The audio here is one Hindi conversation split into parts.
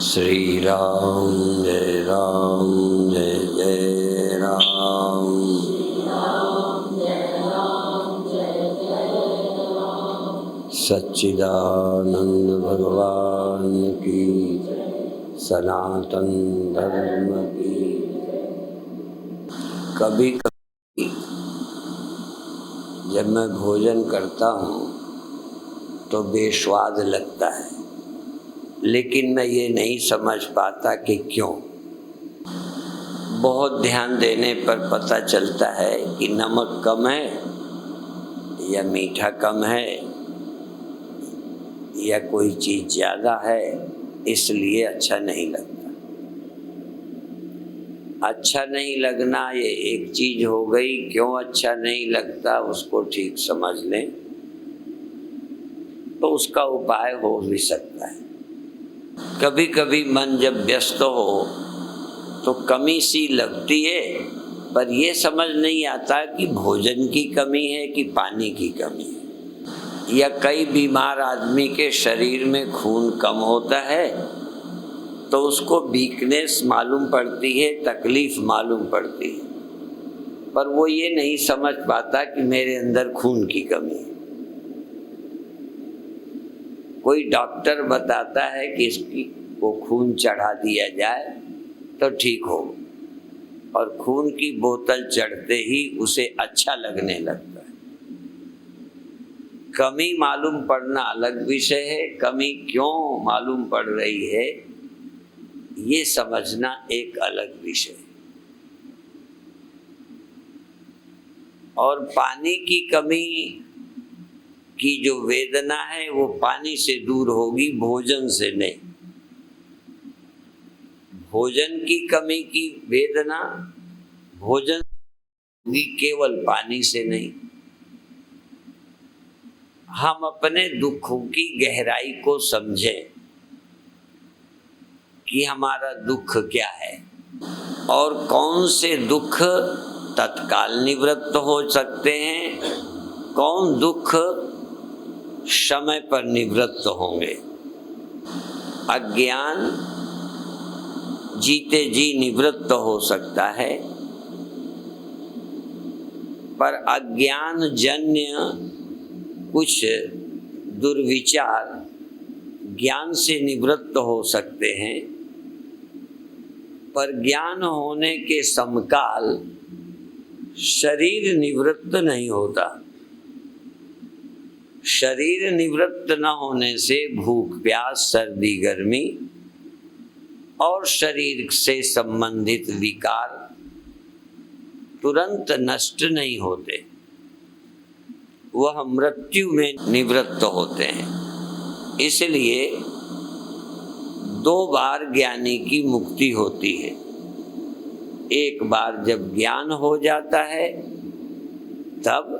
श्री राम जय जय राम। सच्चिदानंद भगवान की, सनातन धर्म की। कभी कभी जब मैं भोजन करता हूँ तो बेस्वाद लगता है, लेकिन मैं ये नहीं समझ पाता कि क्यों। बहुत ध्यान देने पर पता चलता है कि नमक कम है या मीठा कम है या कोई चीज़ ज़्यादा है, इसलिए अच्छा नहीं लगता। अच्छा नहीं लगना ये एक चीज़ हो गई। क्यों अच्छा नहीं लगता उसको ठीक समझ लें तो उसका उपाय हो भी सकता है। कभी कभी मन जब व्यस्त हो तो कमी सी लगती है, पर यह समझ नहीं आता कि भोजन की कमी है कि पानी की कमी है। या कई बीमार आदमी के शरीर में खून कम होता है तो उसको वीकनेस मालूम पड़ती है, तकलीफ मालूम पड़ती है, पर वो ये नहीं समझ पाता कि मेरे अंदर खून की कमी है। कोई डॉक्टर बताता है कि इसकी को खून चढ़ा दिया जाए तो ठीक हो, और खून की बोतल चढ़ते ही उसे अच्छा लगने लगता है। कमी मालूम पड़ना अलग विषय है, कमी क्यों मालूम पड़ रही है ये समझना एक अलग विषय है। और पानी की कमी की जो वेदना है वो पानी से दूर होगी, भोजन से नहीं। भोजन की कमी की वेदना भोजन होगी, केवल पानी से नहीं। हम अपने दुखों की गहराई को समझें कि हमारा दुख क्या है और कौन से दुख तत्काल निवृत्त हो सकते हैं, कौन दुख समय पर निवृत्त होंगे। अज्ञान जीते जी निवृत्त हो सकता है, पर अज्ञान जन्य कुछ दुर्विचार ज्ञान से निवृत्त हो सकते हैं, पर ज्ञान होने के समकाल शरीर निवृत्त नहीं होता। शरीर निवृत्त न होने से भूख प्यास सर्दी गर्मी और शरीर से संबंधित विकार तुरंत नष्ट नहीं होते, वह मृत्यु में निवृत्त होते हैं। इसलिए 2 बार ज्ञानी की मुक्ति होती है। एक बार जब ज्ञान हो जाता है तब,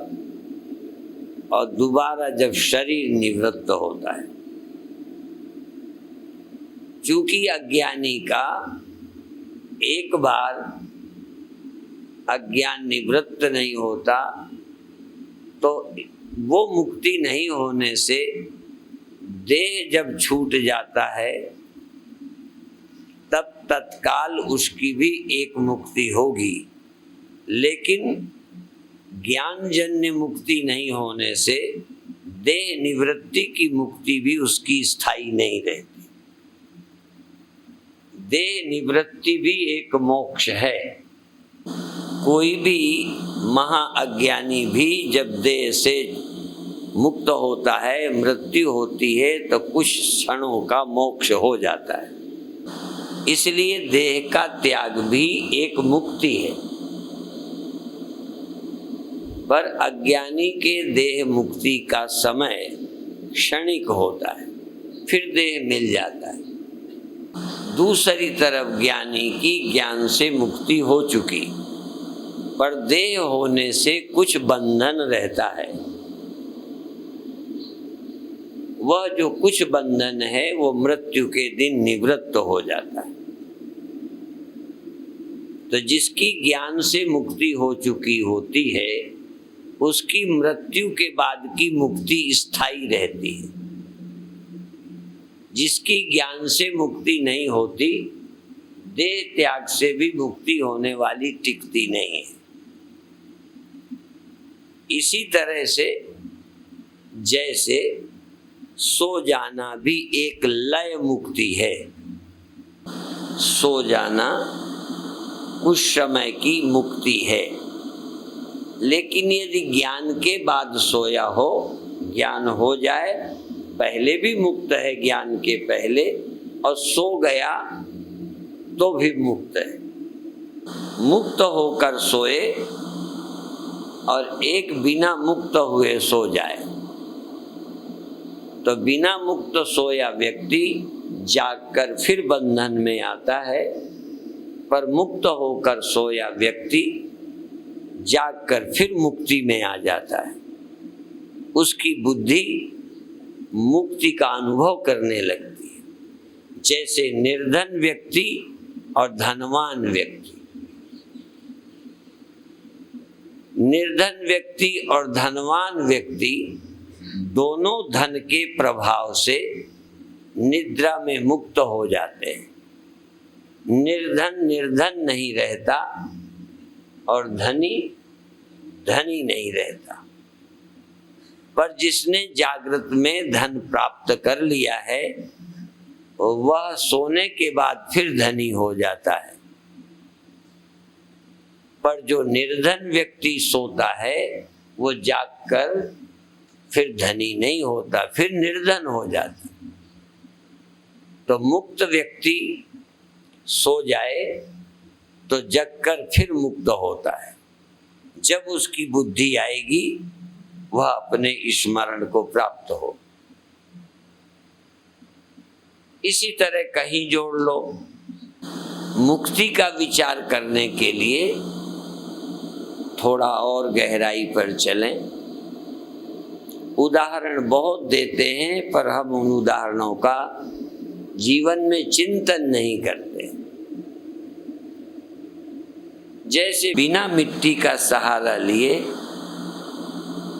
और दोबारा जब शरीर निवृत्त होता है। चूंकि अज्ञानी का एक बार अज्ञान निवृत्त नहीं होता तो वो मुक्ति नहीं होने से देह जब छूट जाता है तब तत्काल उसकी भी एक मुक्ति होगी, लेकिन ज्ञानजन्य मुक्ति नहीं होने से देह निवृत्ति की मुक्ति भी उसकी स्थायी नहीं रहती। देह निवृत्ति भी एक मोक्ष है। कोई भी महाअज्ञानी भी जब देह से मुक्त होता है, मृत्यु होती है, तो कुछ क्षणों का मोक्ष हो जाता है। इसलिए देह का त्याग भी एक मुक्ति है, पर अज्ञानी के देह मुक्ति का समय क्षणिक होता है, फिर देह मिल जाता है। दूसरी तरफ ज्ञानी की ज्ञान से मुक्ति हो चुकी, पर देह होने से कुछ बंधन रहता है। वह जो कुछ बंधन है वो मृत्यु के दिन निवृत्त हो जाता है। तो जिसकी ज्ञान से मुक्ति हो चुकी होती है उसकी मृत्यु के बाद की मुक्ति स्थायी रहती है। जिसकी ज्ञान से मुक्ति नहीं होती, देह त्याग से भी मुक्ति होने वाली टिकती नहीं है। इसी तरह से जैसे सो जाना भी एक लय मुक्ति है, सो जाना कुछ समय की मुक्ति है, लेकिन यदि ज्ञान के बाद सोया हो, ज्ञान हो जाए, पहले भी मुक्त है ज्ञान के पहले, और सो गया तो भी मुक्त है। मुक्त होकर सोए और एक बिना मुक्त हुए सो जाए, तो बिना मुक्त सोया व्यक्ति जागकर फिर बंधन में आता है, पर मुक्त होकर सोया व्यक्ति जागकर फिर मुक्ति में आ जाता है। उसकी बुद्धि मुक्ति का अनुभव करने लगती है, जैसे निर्धन व्यक्ति और धनवान व्यक्ति। निर्धन व्यक्ति और धनवान व्यक्ति दोनों धन के प्रभाव से निद्रा में मुक्त हो जाते हैं। निर्धन निर्धन नहीं रहता और धनी धनी नहीं रहता, पर जिसने जागृत में धन प्राप्त कर लिया है वह सोने के बाद फिर धनी हो जाता है। पर जो निर्धन व्यक्ति सोता है वो जागकर फिर धनी नहीं होता, फिर निर्धन हो जाता। तो मुक्त व्यक्ति सो जाए तो जगकर फिर मुक्त होता है। जब उसकी बुद्धि आएगी वह अपने स्मरण को प्राप्त हो। इसी तरह कहीं जोड़ लो, मुक्ति का विचार करने के लिए थोड़ा और गहराई पर चलें। उदाहरण बहुत देते हैं, पर हम उन उदाहरणों का जीवन में चिंतन नहीं करते। जैसे बिना मिट्टी का सहारा लिए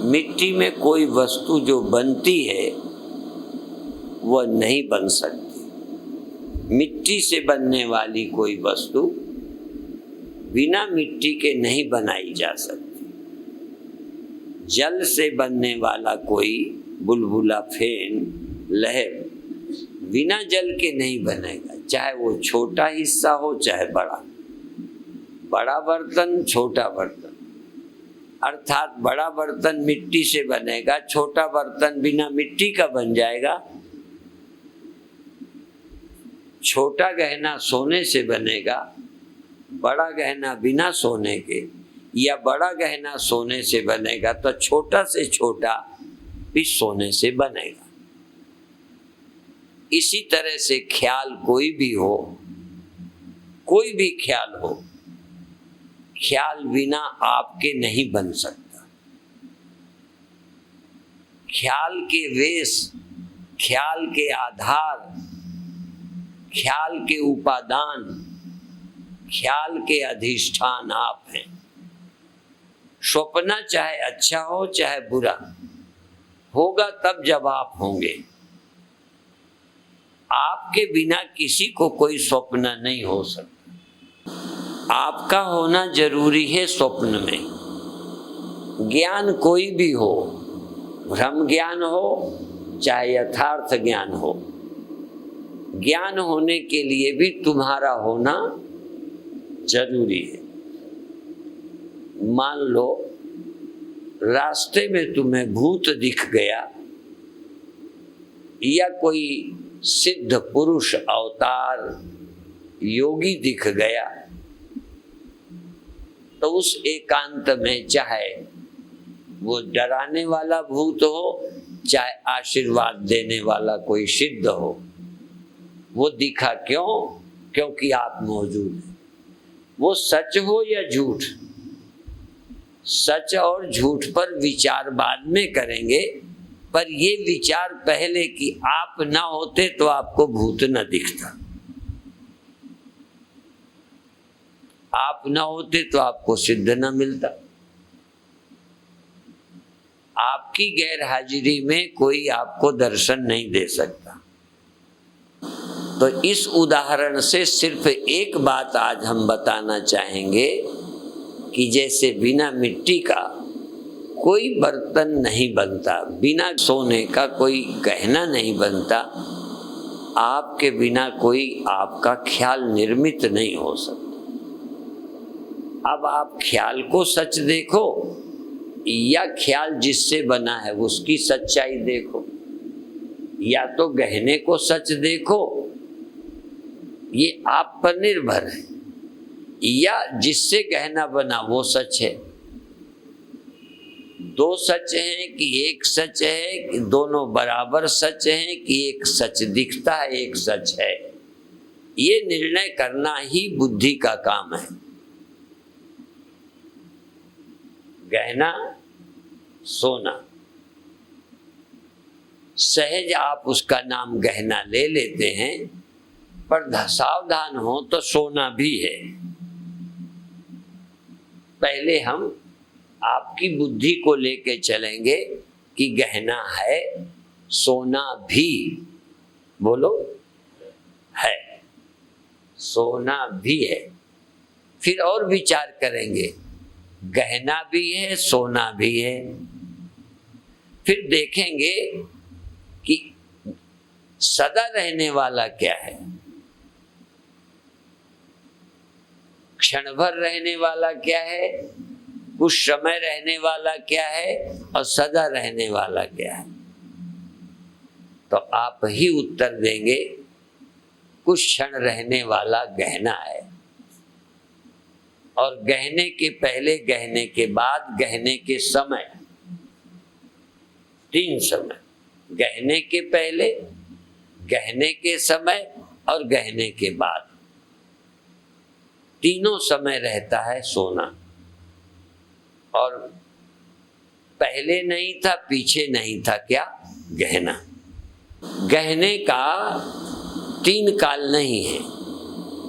मिट्टी में कोई वस्तु जो बनती है वह नहीं बन सकती। मिट्टी से बनने वाली कोई वस्तु बिना मिट्टी के नहीं बनाई जा सकती। जल से बनने वाला कोई बुलबुला, फेन, लहर बिना जल के नहीं बनेगा, चाहे वो छोटा हिस्सा हो चाहे बड़ा। बड़ा बर्तन, छोटा बर्तन, अर्थात बड़ा बर्तन मिट्टी से बनेगा, छोटा बर्तन बिना मिट्टी का बन जाएगा। छोटा गहना सोने से बनेगा, बड़ा गहना बिना सोने के, या बड़ा गहना सोने से बनेगा तो छोटा से छोटा भी सोने से बनेगा। इसी तरह से ख्याल कोई भी हो, कोई भी ख्याल हो, ख्याल बिना आपके नहीं बन सकता। ख्याल के वेश, ख्याल के आधार, ख्याल के उपादान, ख्याल के अधिष्ठान आप हैं। स्वप्न चाहे अच्छा हो चाहे बुरा, होगा तब जब आप होंगे। आपके बिना किसी को कोई स्वप्न नहीं हो सकता। आपका होना जरूरी है स्वप्न में। ज्ञान कोई भी हो, भ्रम ज्ञान हो चाहे यथार्थ ज्ञान हो, ज्ञान होने के लिए भी तुम्हारा होना जरूरी है। मान लो रास्ते में तुम्हें भूत दिख गया या कोई सिद्ध पुरुष अवतार योगी दिख गया, तो उस एकांत में चाहे वो डराने वाला भूत हो चाहे आशीर्वाद देने वाला कोई सिद्ध हो, वो दिखा क्यों? क्योंकि आप मौजूद हैं। वो सच हो या झूठ, सच और झूठ पर विचार बाद में करेंगे, पर ये विचार पहले कि आप ना होते तो आपको भूत न दिखता, आप ना होते तो आपको सिद्ध न मिलता। आपकी गैर हाजिरी में कोई आपको दर्शन नहीं दे सकता। तो इस उदाहरण से सिर्फ एक बात आज हम बताना चाहेंगे कि जैसे बिना मिट्टी का कोई बर्तन नहीं बनता, बिना सोने का कोई गहना नहीं बनता, आपके बिना कोई आपका ख्याल निर्मित नहीं हो सकता। अब आप ख्याल को सच देखो या ख्याल जिससे बना है उसकी सच्चाई देखो, या तो गहने को सच देखो, ये आप पर निर्भर है, या जिससे गहना बना वो सच है। दो सच हैं कि एक सच है, कि दोनों बराबर सच हैं, कि एक सच दिखता है एक सच है, ये निर्णय करना ही बुद्धि का काम है। गहना सोना, सहज आप उसका नाम गहना ले लेते हैं, पर सावधान हो तो सोना भी है। पहले हम आपकी बुद्धि को लेके चलेंगे कि गहना है, सोना भी, बोलो है, सोना भी है। फिर और विचार करेंगे, गहना भी है, सोना भी है। फिर देखेंगे कि सदा रहने वाला क्या है, क्षण भर रहने वाला क्या है, कुछ समय रहने वाला क्या है, और सदा रहने वाला क्या है। तो आप ही उत्तर देंगे, कुछ क्षण रहने वाला गहना है, और गहने के पहले, गहने के बाद, गहने के समय, तीन समय, गहने के पहले, गहने के समय और गहने के बाद, तीनों समय रहता है सोना। और पहले नहीं था, पीछे नहीं था, क्या? गहना। गहने का तीन काल नहीं है,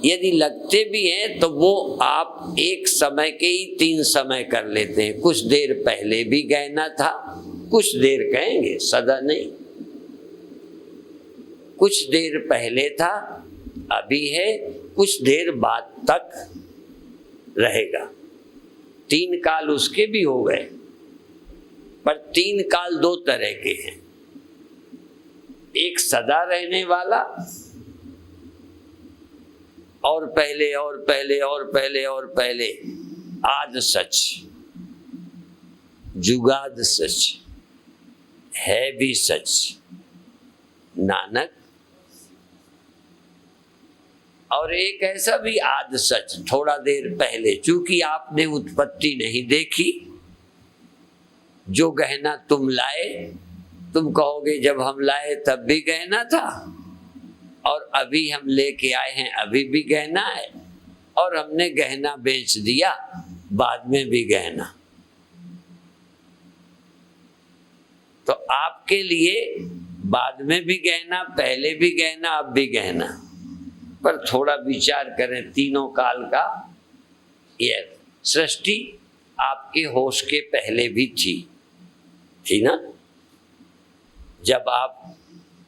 यदि लगते भी हैं तो वो आप एक समय के ही तीन समय कर लेते हैं। कुछ देर पहले भी गहना था, कुछ देर कहेंगे, सदा नहीं, कुछ देर पहले था, अभी है, कुछ देर बाद तक रहेगा। तीन काल उसके भी हो गए, पर तीन काल दो तरह के हैं, एक सदा रहने वाला, और पहले और पहले और पहले और पहले, आद सच, जुगाद सच, है भी सच, नानक। और एक ऐसा भी आद सच, थोड़ा देर पहले, चूंकि आपने उत्पत्ति नहीं देखी, जो गहना तुम लाए, तुम कहोगे जब हम लाए तब भी गहना था, और अभी हम लेके आए हैं अभी भी गहना है, और हमने गहना बेच दिया बाद में भी गहना। तो आपके लिए बाद में भी गहना, पहले भी गहना, अब भी गहना। पर थोड़ा विचार करें, तीनों काल का ये सृष्टि आपके होश के पहले भी थी ना? जब आप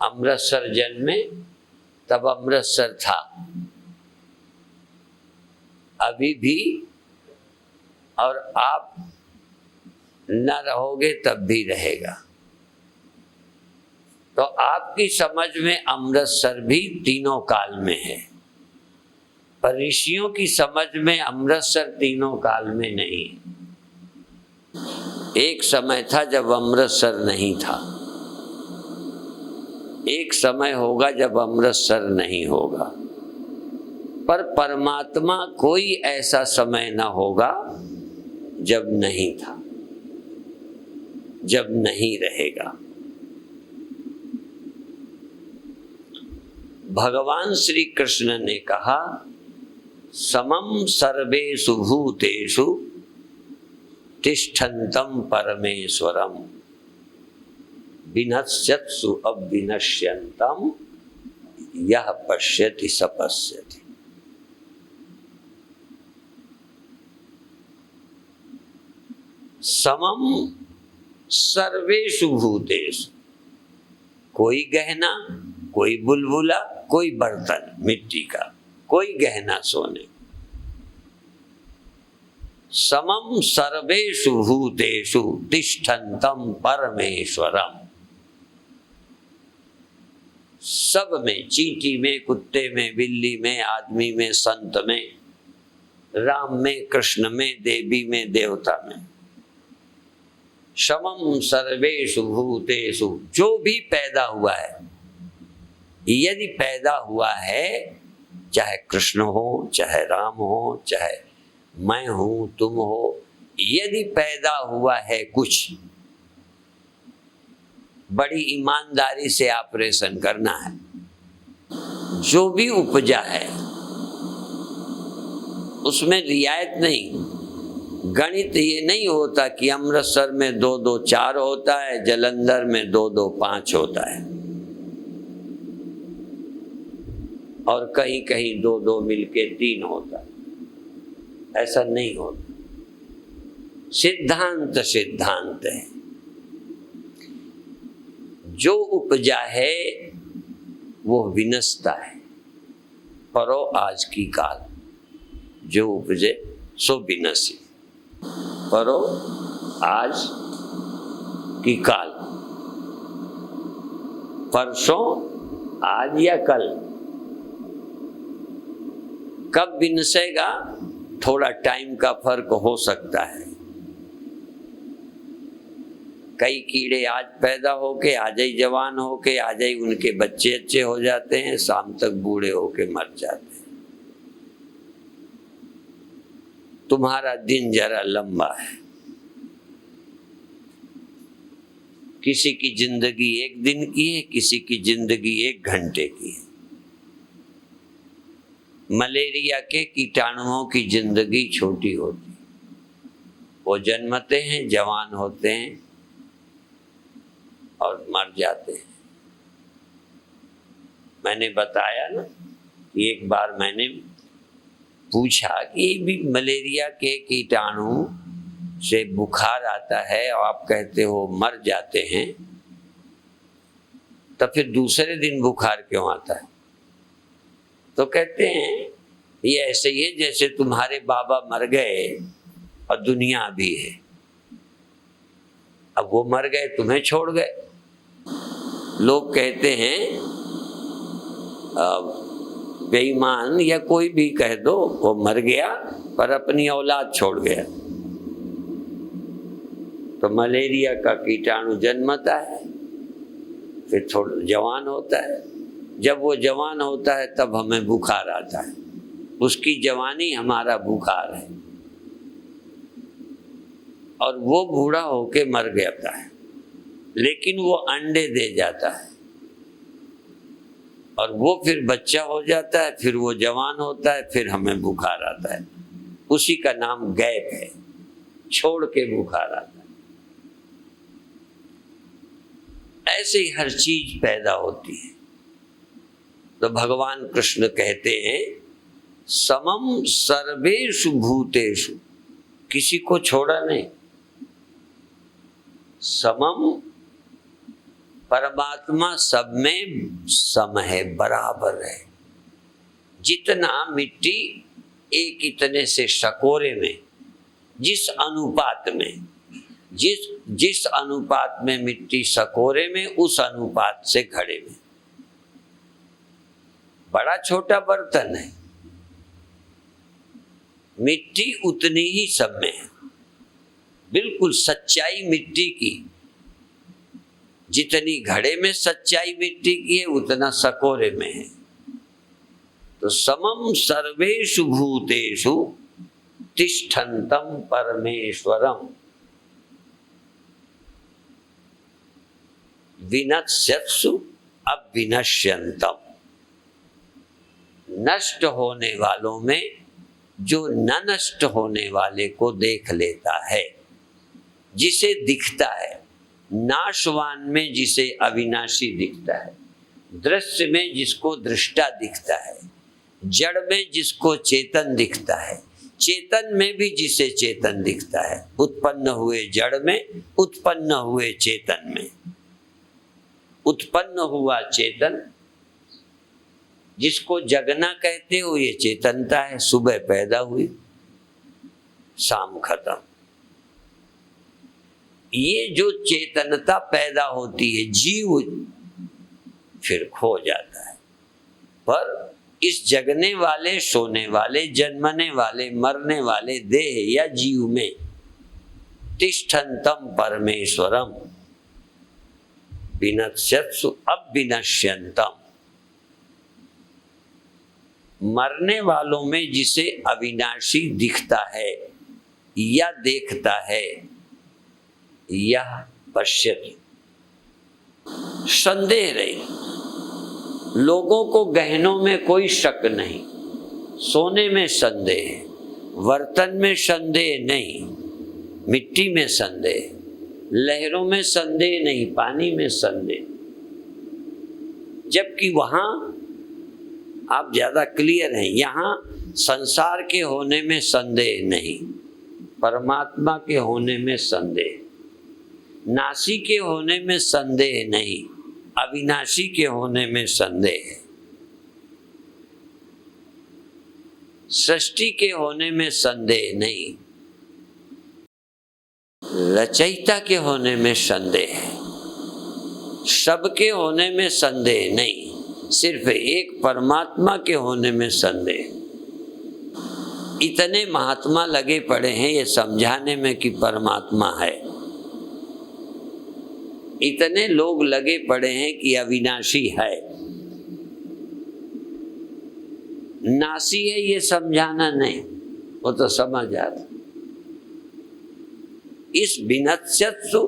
अमृतसर जन्मे तब अमृतसर था, अभी भी, और आप न रहोगे तब भी रहेगा। तो आपकी समझ में अमृतसर भी तीनों काल में है, पर ऋषियों की समझ में अमृतसर तीनों काल में नहीं। एक समय था जब अमृतसर नहीं था, एक समय होगा जब अमृतसर नहीं होगा, पर परमात्मा कोई ऐसा समय न होगा जब नहीं था, जब नहीं रहेगा। भगवान श्री कृष्ण ने कहा, समम सर्वेषु भूतेषु तिष्ठन्तं परमेश्वरम विनश्यत्सु अविनश्यन्तं यः पश्यति स पश्यति। समम सर्वेषु भूतेषु, कोई गहना, कोई बुलबुला, कोई बर्तन मिट्टी का, कोई गहना सोने। समम सर्वेषु भूतेषु तिष्ठन्तं परमेश्वरम। सब में, चींटी में, कुत्ते में, बिल्ली में, आदमी में, संत में, राम में, कृष्ण में, देवी में, देवता में, समम सर्वेषु भूतेषु, जो भी पैदा हुआ है, यदि पैदा हुआ है, चाहे कृष्ण हो, चाहे राम हो, चाहे मैं हूं, तुम हो, यदि पैदा हुआ है कुछ, बड़ी ईमानदारी से ऑपरेशन करना है। जो भी उपजा है उसमें रियायत नहीं। गणित ये नहीं होता कि अमृतसर में 2 2 4 होता है, जलंधर में 2 2 5 होता है, और कहीं कहीं 2 2 मिलके 3 होता है। ऐसा नहीं होता। सिद्धांत सिद्धांत है। जो उपजा है वो विनष्टा है। परो आज की काल, जो उपजे सो विनशी। परो आज की काल, परसों, आज या कल, कब विनसेगा थोड़ा टाइम का फर्क हो सकता है। कई कीड़े आज पैदा होके आज ही जवान होके आज ही उनके बच्चे अच्छे हो जाते हैं, शाम तक बूढ़े होके मर जाते हैं। तुम्हारा दिन जरा लंबा है। किसी की जिंदगी 1 दिन की है, किसी की जिंदगी 1 घंटे की है। मलेरिया के कीटाणुओं की जिंदगी छोटी होती, वो जन्मते हैं, जवान होते हैं और मर जाते हैं। मैंने बताया ना कि एक बार मैंने पूछा कि भी मलेरिया के कीटाणु से बुखार आता है और आप कहते हो मर जाते हैं, तो फिर दूसरे दिन बुखार क्यों आता है? तो कहते हैं ये ऐसे ही है जैसे तुम्हारे बाबा मर गए और दुनिया अभी है। अब वो मर गए, तुम्हें छोड़ गए। लोग कहते हैं बेईमान या कोई भी कह दो, वो मर गया पर अपनी औलाद छोड़ गया। तो मलेरिया का कीटाणु जन्मता है, फिर थोड़ा जवान होता है। जब वो जवान होता है तब हमें बुखार आता है। उसकी जवानी हमारा बुखार है, और वो बूढ़ा होके मर जाता है, लेकिन वो अंडे दे जाता है और वो फिर बच्चा हो जाता है, फिर वो जवान होता है, फिर हमें बुखार आता है। उसी का नाम गैप है, छोड़ के बुखार आता है। ऐसे ही हर चीज पैदा होती है। तो भगवान कृष्ण कहते हैं समम सर्वेषु भूतेषु, किसी को छोड़ा नहीं। समम, परमात्मा सब में सम है, बराबर है। जितना मिट्टी एक इतने से शकोरे में, जिस अनुपात में, जिस अनुपात में मिट्टी शकोरे में, उस अनुपात से घड़े में। बड़ा छोटा बर्तन है, मिट्टी उतनी ही सब में है। बिल्कुल सच्चाई मिट्टी की, जितनी घड़े में सच्चाई मिट्टी की है उतना सकोरे में है। तो समम सर्वेषु भूतेषु तिष्ठन्तं परमेश्वरम विनश्यत्सु अविनश्यन्तम्। नष्ट होने वालों में जो न नष्ट होने वाले को देख लेता है, जिसे दिखता है। नाशवान में जिसे अविनाशी दिखता है, दृश्य में जिसको दृष्टा दिखता है, जड़ में जिसको चेतन दिखता है, चेतन में भी जिसे चेतन दिखता है। उत्पन्न हुए जड़ में, उत्पन्न हुए चेतन में। उत्पन्न हुआ चेतन जिसको जगना कहते हो ये चेतनता है। सुबह पैदा हुई, शाम खत्म। ये जो चेतनता पैदा होती है, जीव फिर खो जाता है। पर इस जगने वाले, सोने वाले, जन्मने वाले, मरने वाले देह या जीव में तिष्ठन्तम परमेश्वरम विनश्यत्सु अविनश्यन्तम। मरने वालों में जिसे अविनाशी दिखता है या देखता है, यह पश्यति। संदेह नहीं, लोगों को गहनों में कोई शक नहीं, सोने में संदेह है, बर्तन में संदेह नहीं, मिट्टी में संदेह, लहरों में संदेह नहीं, पानी में संदेह। जबकि वहां आप ज्यादा क्लियर हैं, यहाँ संसार के होने में संदेह नहीं, परमात्मा के होने में संदेह, नासी के होने में संदेह नहीं, अविनाशी के होने में संदेह है, सृष्टि के होने में संदेह नहीं, रचयिता के होने में संदेह है, सबके होने में संदेह नहीं, सिर्फ एक परमात्मा के होने में संदेह। इतने महात्मा लगे पड़े हैं ये समझाने में कि परमात्मा है, इतने लोग लगे पड़े हैं कि अविनाशी है, नासी है ये समझाना नहीं, वो तो समझ आता। इस विनश्यत्सु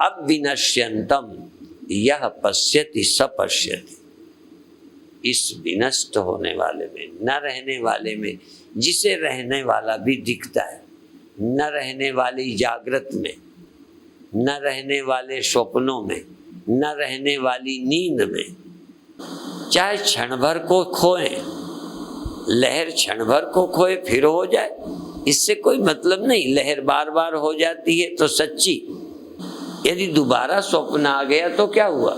अविनश्यन्तम यह पश्यति स पश्यति। इस विनष्ट होने वाले में, न रहने वाले में, जिसे रहने वाला भी दिखता है, न रहने वाली जागृत में, न रहने वाले स्वप्नों में, न रहने वाली नींद में, चाहे क्षण भर को खोए, लहर क्षण भर को खोए फिर हो जाए, इससे कोई मतलब नहीं। लहर बार बार हो जाती है तो सच्ची, यदि दोबारा स्वप्न आ गया तो क्या हुआ?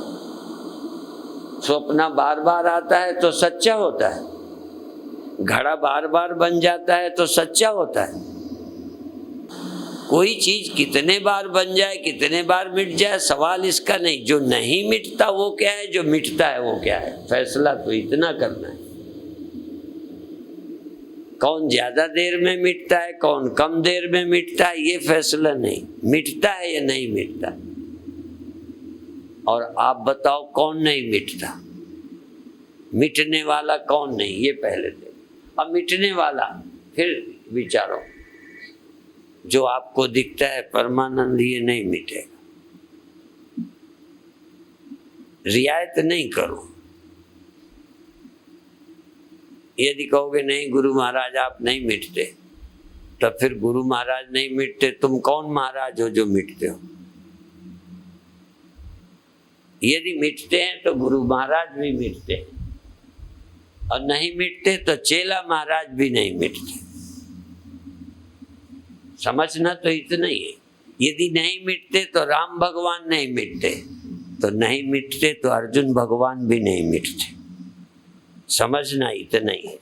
स्वप्न बार बार आता है तो सच्चा होता है, घड़ा बार बार बन जाता है तो सच्चा होता है। कोई चीज कितने बार बन जाए, कितने बार मिट जाए, सवाल इसका नहीं। जो नहीं मिटता वो क्या है, जो मिटता है वो क्या है, फैसला तो इतना करना है। कौन ज्यादा देर में मिटता है, कौन कम देर में मिटता है, ये फैसला नहीं। मिटता है या नहीं मिटता। और आप बताओ कौन नहीं मिटता, मिटने वाला कौन नहीं, ये पहले देखो। अब मिटने वाला फिर विचारो, जो आपको दिखता है परमानंद, ये नहीं मिटेगा। रियायत नहीं करो। यदि कहोगे नहीं गुरु महाराज आप नहीं मिटते, तब फिर गुरु महाराज नहीं मिटते, तुम कौन महाराज हो जो मिटते हो? यदि मिटते हैं तो गुरु महाराज भी मिटते हैं, और नहीं मिटते तो चेला महाराज भी नहीं मिटते। समझना तो इतना ही है। यदि नहीं मिटते तो राम भगवान नहीं मिटते, तो नहीं मिटते तो अर्जुन भगवान भी नहीं मिटते। समझना इतना ही है।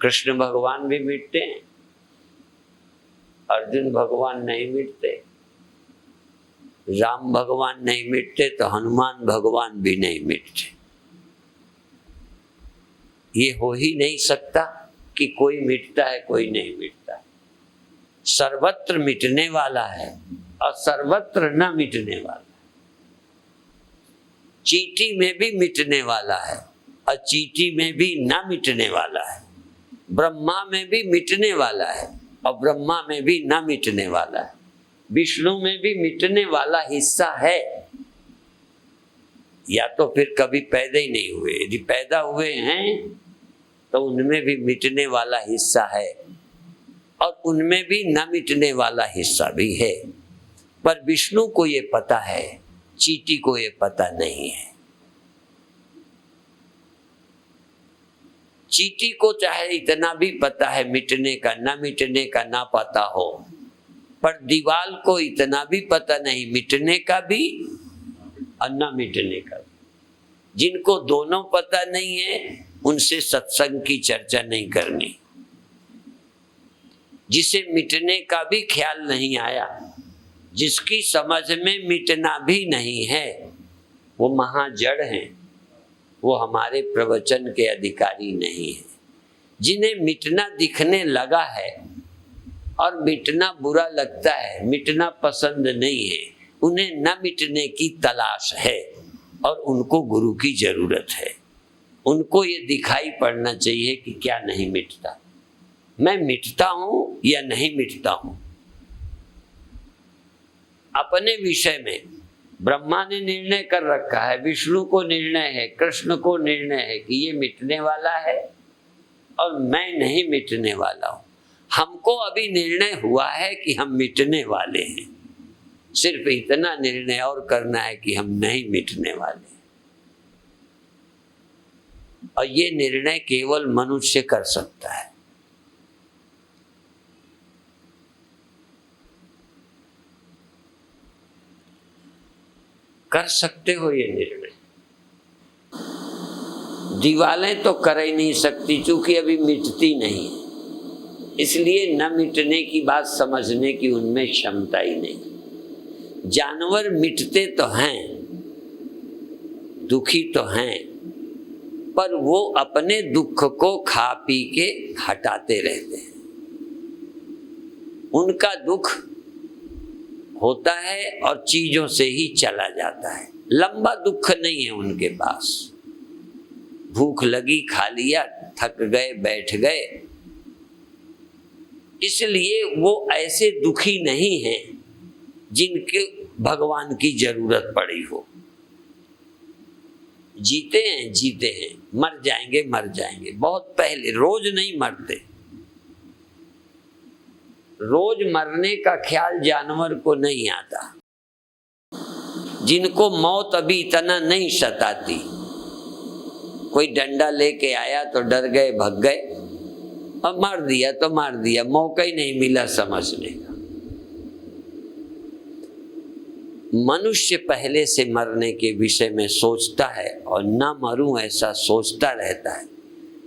कृष्ण भगवान भी मिटते हैं, अर्जुन भगवान नहीं मिटते, राम भगवान नहीं मिटते तो हनुमान भगवान भी नहीं मिटते। ये हो ही नहीं सकता कि कोई मिटता है कोई नहीं मिटता। सर्वत्र मिटने वाला है और सर्वत्र न मिटने वाला। चींटी में भी मिटने वाला है और चींटी में भी न मिटने वाला है। ब्रह्मा में भी मिटने वाला है और ब्रह्मा में भी न मिटने वाला है। विष्णु में भी मिटने वाला हिस्सा है, या तो फिर कभी पैदा ही नहीं हुए। यदि पैदा हुए हैं तो उनमें भी मिटने वाला हिस्सा है और उनमें भी न मिटने वाला हिस्सा भी है। पर विष्णु को ये पता है, चींटी को ये पता नहीं है। चींटी को चाहे इतना भी पता है मिटने का, न मिटने का ना पता हो, पर दीवाल को इतना भी पता नहीं मिटने का भी और न मिटने का भी। जिनको दोनों पता नहीं है उनसे सत्संग की चर्चा नहीं करनी। जिसे मिटने का भी ख्याल नहीं आया, जिसकी समझ में मिटना भी नहीं है, वो महाजड़ हैं, वो हमारे प्रवचन के अधिकारी नहीं है। जिन्हें मिटना दिखने लगा है और मिटना बुरा लगता है, मिटना पसंद नहीं है, उन्हें न मिटने की तलाश है और उनको गुरु की जरूरत है। उनको ये दिखाई पड़ना चाहिए कि क्या नहीं मिटता, मैं मिटता हूं या नहीं मिटता हूं। अपने विषय में ब्रह्मा ने निर्णय कर रखा है, विष्णु को निर्णय है, कृष्ण को निर्णय है कि ये मिटने वाला है और मैं नहीं मिटने वाला हूं। हमको अभी निर्णय हुआ है कि हम मिटने वाले हैं, सिर्फ इतना निर्णय और करना है कि हम नहीं मिटने वाले। और ये निर्णय केवल मनुष्य कर सकता है। कर सकते हो ये निर्णय, दीवालें तो कर ही नहीं सकती क्योंकि अभी मिटती नहीं है, इसलिए न मिटने की बात समझने की उनमें क्षमता ही नहीं। जानवर मिटते तो हैं, दुखी तो हैं, पर वो अपने दुख को खा पी के हटाते रहते हैं। उनका दुख होता है और चीजों से ही चला जाता है, लंबा दुख नहीं है उनके पास। भूख लगी खा लिया, थक गए बैठ गए, इसलिए वो ऐसे दुखी नहीं हैं जिनके भगवान की जरूरत पड़ी हो। जीते हैं, मर जाएंगे बहुत पहले, रोज नहीं मरते। रोज मरने का ख्याल जानवर को नहीं आता, जिनको मौत अभी इतना नहीं सताती। कोई डंडा लेके आया तो डर गए, भग गए, और मार दिया तो मार दिया, मौका ही नहीं मिला समझने का। मनुष्य पहले से मरने के विषय में सोचता है और न मरूं ऐसा सोचता रहता है,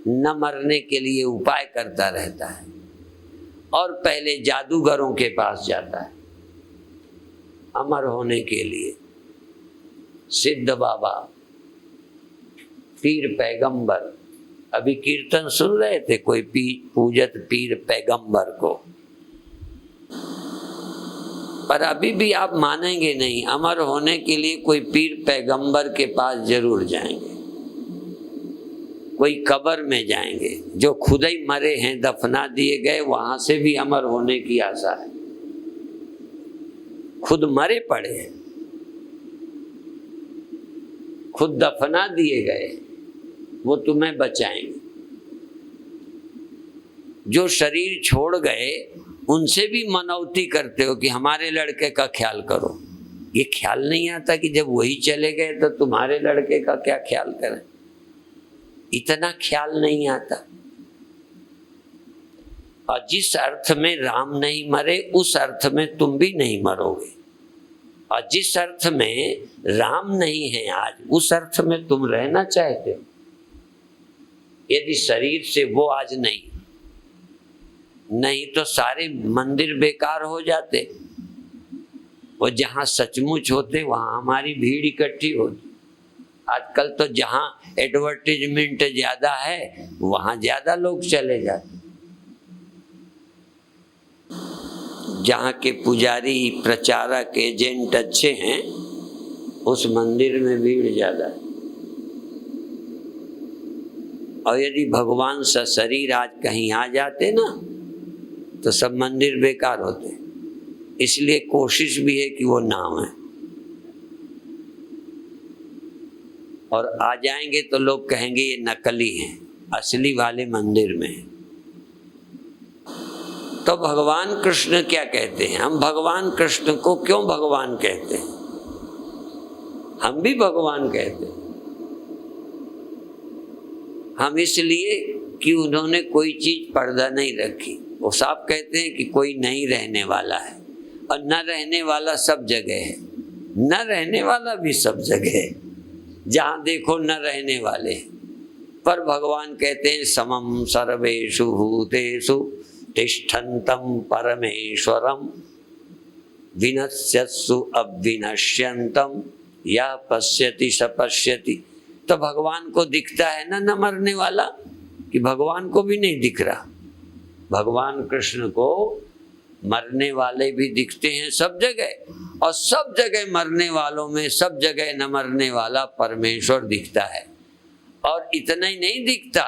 न मरने के लिए उपाय करता रहता है, और पहले जादूगरों के पास जाता है अमर होने के लिए। सिद्ध बाबा, पीर पैगंबर, अभी कीर्तन सुन रहे थे, कोई पूजत पीर पैगंबर को, पर अभी भी आप मानेंगे नहीं, अमर होने के लिए कोई पीर पैगंबर के पास जरूर जाएंगे, कोई कब्र में जाएंगे। जो खुद ही मरे हैं, दफना दिए गए, वहां से भी अमर होने की आशा है। खुद मरे पड़े हैं, खुद दफना दिए गए, वो तुम्हें बचाएंगे। जो शरीर छोड़ गए उनसे भी मनौती करते हो कि हमारे लड़के का ख्याल करो। ये ख्याल नहीं आता कि जब वही चले गए तो तुम्हारे लड़के का क्या ख्याल करें, इतना ख्याल नहीं आता। और जिस अर्थ में राम नहीं मरे उस अर्थ में तुम भी नहीं मरोगे, और जिस अर्थ में राम नहीं है आज उस अर्थ में तुम रहना चाहते हो। यदि शरीर से वो आज नहीं तो सारे मंदिर बेकार हो जाते, वो जहाँ सचमुच होते वहाँ हमारी भीड़ इकट्ठी होती। आजकल तो जहाँ एडवर्टीजमेंट ज्यादा है वहाँ ज्यादा लोग चले जाते, जहाँ के पुजारी प्रचारक एजेंट अच्छे हैं उस मंदिर में भीड़ ज्यादा है। और यदि भगवान सा शरीर आज कहीं आ जाते ना तो सब मंदिर बेकार होते। इसलिए कोशिश भी है कि वो ना आए, और आ जाएंगे तो लोग कहेंगे ये नकली हैं, असली वाले मंदिर में। तो भगवान कृष्ण क्या कहते हैं? हम भगवान कृष्ण को क्यों भगवान कहते हैं? हम भी भगवान कहते हैं। हम इसलिए कि उन्होंने कोई चीज पर्दा नहीं रखी। वो साफ कहते हैं कि कोई नहीं रहने वाला है, और न रहने वाला सब जगह है, न रहने वाला भी सब जगह है। जहाँ देखो न रहने वाले। पर भगवान कहते हैं समम सर्वेषु भूतेषु तिष्ठन्तं परमेश्वरम विनश्यत्सु अविनश्यन्तं या पश्यति स पश्यति। तो भगवान को दिखता है ना न मरने वाला, कि भगवान को भी नहीं दिख रहा। भगवान कृष्ण को मरने वाले भी दिखते हैं सब जगह, और सब जगह मरने वालों में सब जगह न मरने वाला परमेश्वर दिखता है। और इतना ही नहीं दिखता,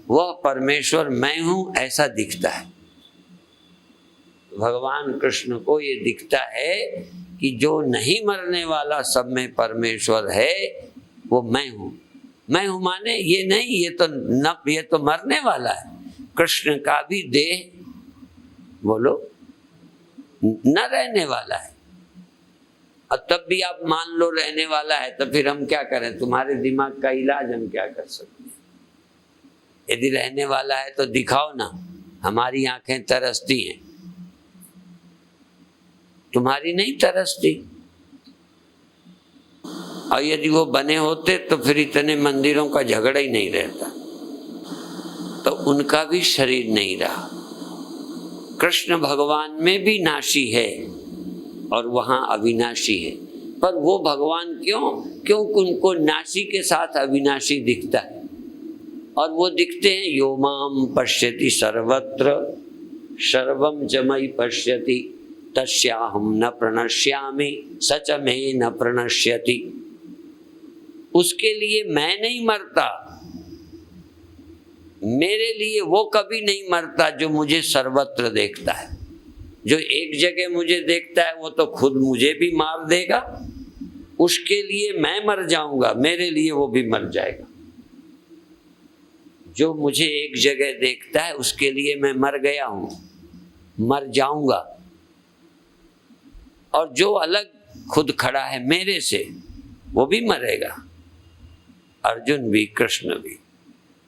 वह परमेश्वर मैं हूं ऐसा दिखता है। भगवान कृष्ण को ये दिखता है कि जो नहीं मरने वाला सब में परमेश्वर है वो मैं हूं। मैं हूं माने ये नहीं, ये तो मरने वाला है। कृष्ण का भी देह बोलो न रहने वाला है, और तब भी आप मान लो रहने वाला है, तो फिर हम क्या करें? तुम्हारे दिमाग का इलाज हम क्या कर सकते हैं? यदि रहने वाला है तो दिखाओ ना। हमारी आंखें तरसती हैं, तुम्हारी नहीं तरसती। और यदि वो बने होते तो फिर इतने मंदिरों का झगड़ा ही नहीं रहता। तो उनका भी शरीर नहीं रहा। कृष्ण भगवान में भी नाशी है और वहां अविनाशी है। पर वो भगवान क्यों उनको नाशी के साथ अविनाशी दिखता है। और वो दिखते हैं यो माम पश्यति सर्वत्र सर्वम च मयि पश्यति तस्याहं न प्रणश्यामि सच में न प्रणश्यति। उसके लिए मैं नहीं मरता, मेरे लिए वो कभी नहीं मरता जो मुझे सर्वत्र देखता है। जो एक जगह मुझे देखता है वो तो खुद मुझे भी मार देगा, उसके लिए मैं मर जाऊंगा, मेरे लिए वो भी मर जाएगा। जो मुझे एक जगह देखता है उसके लिए मैं मर गया हूं, मर जाऊंगा। और जो अलग खुद खड़ा है मेरे से वो भी मरेगा, अर्जुन भी कृष्ण भी।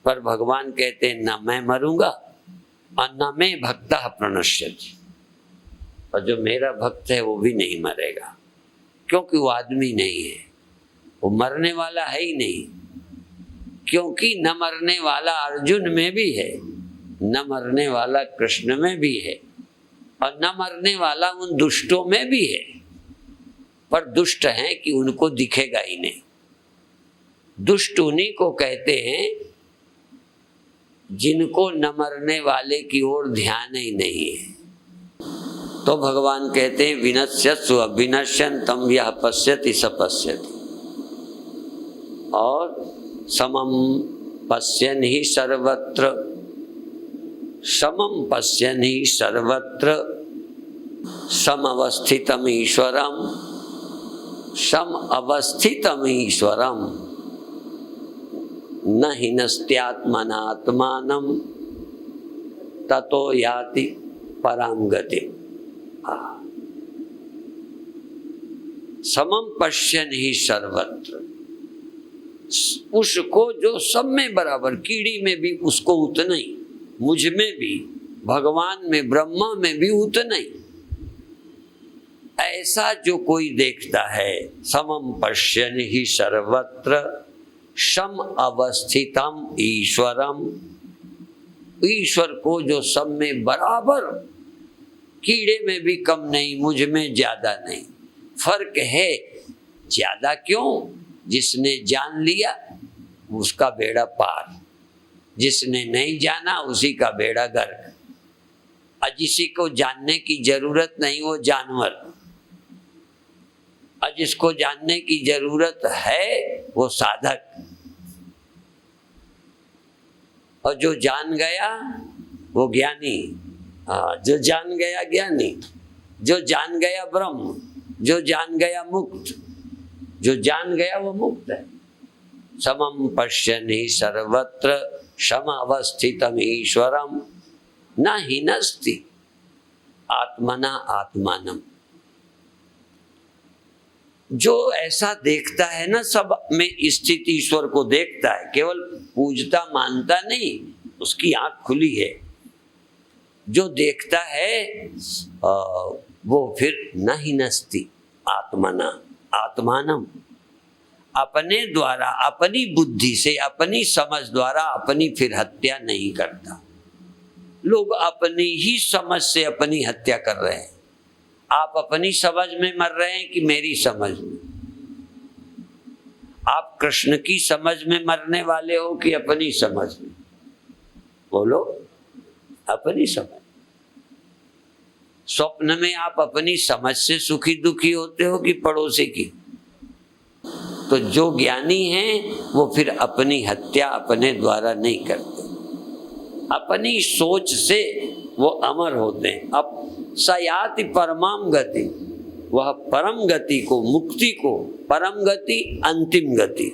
पर भगवान कहते हैं न मैं मरूंगा और न मैं भक्तः प्रणश्यति। और जो मेरा भक्त है वो भी नहीं मरेगा, क्योंकि वो आदमी नहीं है, वो मरने वाला है ही नहीं। क्योंकि न मरने वाला अर्जुन में भी है, न मरने वाला कृष्ण में भी है, और न मरने वाला उन दुष्टों में भी है। पर दुष्ट हैं कि उनको दिखेगा ही नहीं। दुष्ट उन्हीं को कहते हैं जिनको न मरने वाले की ओर ध्यान ही नहीं है। तो भगवान कहते हैं विनश्यत्सु अविनश्यन्तं यः पश्यति स पश्यति। और समम पश्यन् हि सर्वत्र, समम पश्यन् हि सर्वत्र समवस्थितम् ईश्वरम् सम अवस्थितम् ईश्वरम् न हिनस्त्यात्मनात्मानं ततो याति परां गतिम्। समम पश्यन् हि सर्वत्र, उसको जो सब में बराबर, कीड़ी में भी उसको उतना ही, मुझ में भी, भगवान में ब्रह्मा में भी उतना ही। ऐसा जो कोई देखता है, समम पश्यन् हि सर्वत्र सम अवस्थितम ईश्वरम, ईश्वर को जो सब में बराबर, कीड़े में भी कम नहीं, मुझ में ज्यादा नहीं। फर्क है, ज्यादा क्यों? जिसने जान लिया उसका बेड़ा पार, जिसने नहीं जाना उसी का बेड़ा गर्क। और जिसी को जानने की जरूरत नहीं वो जानवर, और जिसको जानने की जरूरत है वो साधक। और जो जान गया वो ज्ञानी। जो जान गया ज्ञानी, जो जान गया ब्रह्म, जो जान गया मुक्त, जो जान गया वो मुक्त है। समम पश्यन् हि सर्वत्र समवस्थितम् ईश्वरम् न हिनस्ति आत्मना आत्मानम्। जो ऐसा देखता है ना, सब में स्थित ईश्वर को देखता है, केवल पूजता मानता नहीं, उसकी आंख खुली है। जो देखता है वो फिर न हिनस्ति आत्मना आत्मानम, अपने द्वारा, अपनी बुद्धि से, अपनी समझ द्वारा अपनी फिर हत्या नहीं करता। लोग अपनी ही समझ से अपनी हत्या कर रहे हैं। आप अपनी समझ में मर रहे हैं कि मेरी समझ में? आप कृष्ण की समझ में मरने वाले हो कि अपनी समझ में? बोलो, अपनी समझ। स्वप्न में आप अपनी समझ से सुखी दुखी होते हो कि पड़ोसी की? तो जो ज्ञानी हैं वो फिर अपनी हत्या अपने द्वारा नहीं करते, अपनी सोच से वो अमर होते हैं। अब सयाति परमाम गति, वह परम गति को, मुक्ति को, परम गति अंतिम गति,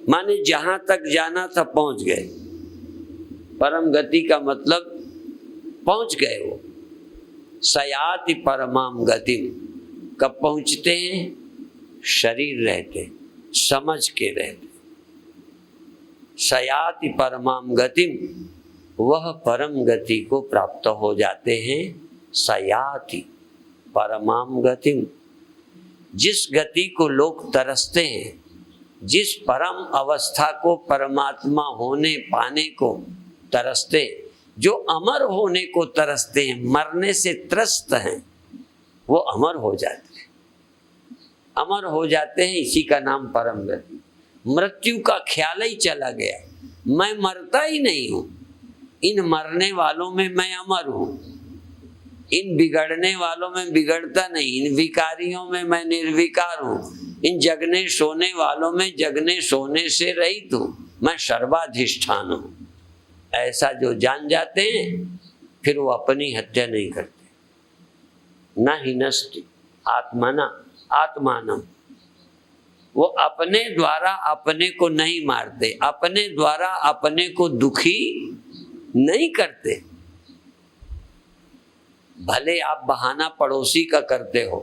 माने जहां तक जाना था पहुंच गए। परम गति का मतलब पहुंच गए वो। सयाति परमाम गति, कब पहुंचते हैं? शरीर रहते, समझ के रहते। सयाति परमाम गतिम, वह परम गति को प्राप्त हो जाते हैं। सयाति परमाम गतिम, जिस गति को लोग तरसते हैं, जिस परम अवस्था को, परमात्मा होने पाने को तरसते, जो अमर होने को तरसते हैं, मरने से त्रस्त हैं, वो अमर हो जाते हैं। अमर हो जाते हैं, इसी का नाम परम गति। मृत्यु का ख्याल ही चला गया, मैं मरता ही नहीं हूं, इन मरने वालों में मैं अमर हूं, इन बिगड़ने वालों में बिगड़ता नहीं, इन विकारियों में मैं निर्विकार हूं, इन जगने सोने वालों में जगने सोने से रहित हूं, मैं सर्वाधिष्ठान हूं। ऐसा जो जान जाते हैं फिर वो अपनी हत्या नहीं करते। न हिनस्ति आत्मना आत्मानम, वो अपने द्वारा अपने को नहीं मारते, अपने द्वारा अपने को दुखी नहीं करते। भले आप बहाना पड़ोसी का करते हो,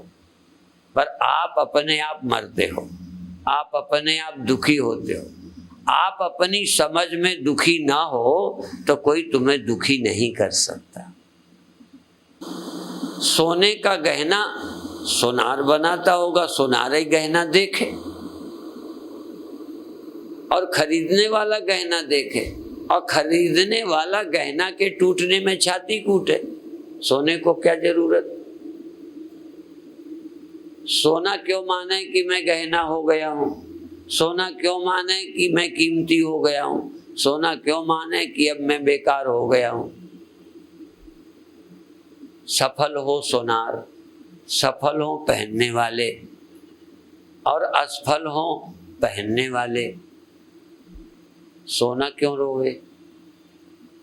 पर आप अपने आप मरते हो, आप अपने आप दुखी होते हो। आप अपनी समझ में दुखी ना हो तो कोई तुम्हें दुखी नहीं कर सकता। सोने का गहना सोनार बनाता होगा, सोनार ही गहना देखे, और खरीदने वाला गहना देखे, और खरीदने वाला गहना के टूटने में छाती कूटे। सोने को क्या जरूरत? सोना क्यों माने कि मैं गहना हो गया हूं? सोना क्यों माने कि मैं कीमती हो गया हूं? सोना क्यों माने कि अब मैं बेकार हो गया हूं? सफल हो सोनार, सफल हो पहनने वाले, और असफल हो पहनने वाले। सोना क्यों रोए?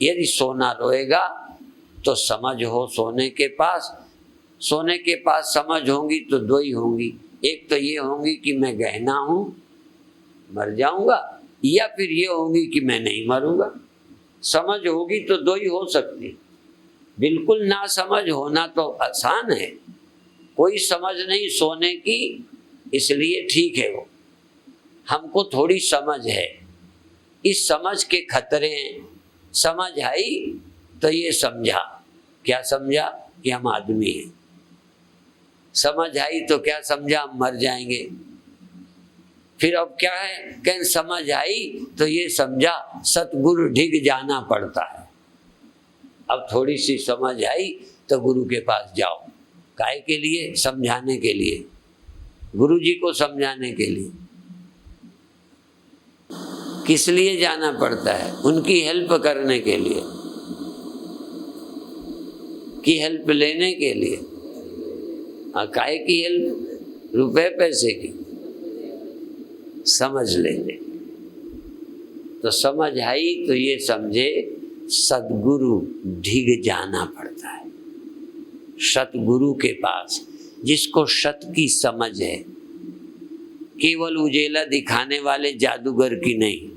यदि सोना रोएगा तो समझ हो सोने के पास, सोने के पास समझ होंगी तो दो ही होंगी। एक तो ये होंगी कि मैं गहना हूं, मर जाऊंगा, या फिर ये होंगी कि मैं नहीं मरूंगा। समझ होगी तो दो ही हो सकती। बिल्कुल ना समझ होना तो आसान है, कोई समझ नहीं सोने की, इसलिए ठीक है वो। हमको थोड़ी समझ है, इस समझ के खतरे हैं। समझ आई तो ये समझा, क्या समझा? कि हम आदमी हैं। समझ आई तो क्या समझा? हम मर जाएंगे। फिर अब क्या है? कहीं समझ आई तो ये समझा सतगुरु ढिग जाना पड़ता है। अब थोड़ी सी समझ आई तो गुरु के पास जाओ। काहे के लिए? समझाने के लिए, गुरु जी को समझाने के लिए। किस लिए जाना पड़ता है? उनकी हेल्प करने के लिए, की हेल्प लेने के लिए। काहे की हेल्प? रुपए पैसे की, समझ लेने। तो समझ आई तो ये समझे सद्गुरु ढिग जाना पड़ता है। सतगुरु के पास, जिसको सत की समझ है, केवल उजेला दिखाने वाले जादूगर की नहीं,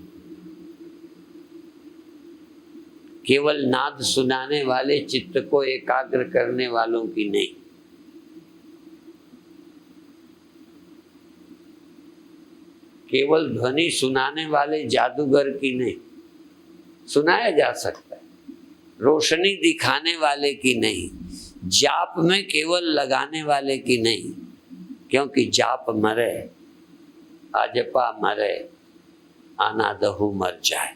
केवल नाद सुनाने वाले चित्त को एकाग्र करने वालों की नहीं, केवल ध्वनि सुनाने वाले जादूगर की नहीं। सुनाया जा सकता है, रोशनी दिखाने वाले की नहीं, जाप में केवल लगाने वाले की नहीं, क्योंकि जाप मरे, आजपा मरे अनादहु मर जाए,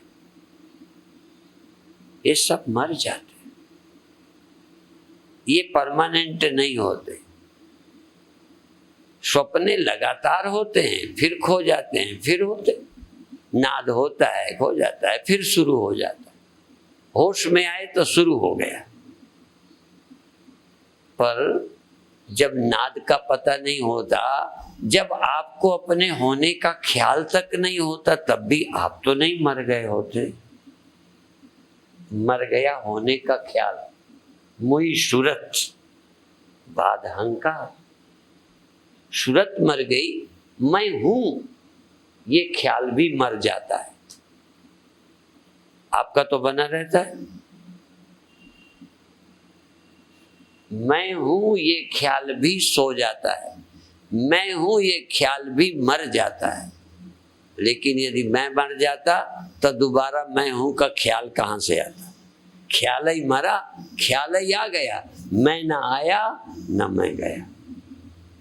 ये सब मर जाते, ये परमानेंट नहीं होते। सपने लगातार होते हैं, फिर खो जाते हैं, फिर होते, नाद होता है, खो जाता है, फिर शुरू हो जाता है। होश में आए तो शुरू हो गया, पर जब नाद का पता नहीं होता, जब आपको अपने होने का ख्याल तक नहीं होता, तब भी आप तो नहीं मर गए होते। मर गया होने का ख्याल, मुई सूरत बाद अहंकार, सूरत मर गई, मैं हूं ये ख्याल भी मर जाता है। आपका तो बना रहता है, मैं हूं ये ख्याल भी सो जाता है, मैं हूं ये ख्याल भी मर जाता है। लेकिन यदि मैं मर जाता तो दोबारा मैं हूं का ख्याल कहां से आता? ख्याल ही मरा, ख्याल ही आ गया, मैं ना आया न मैं गया।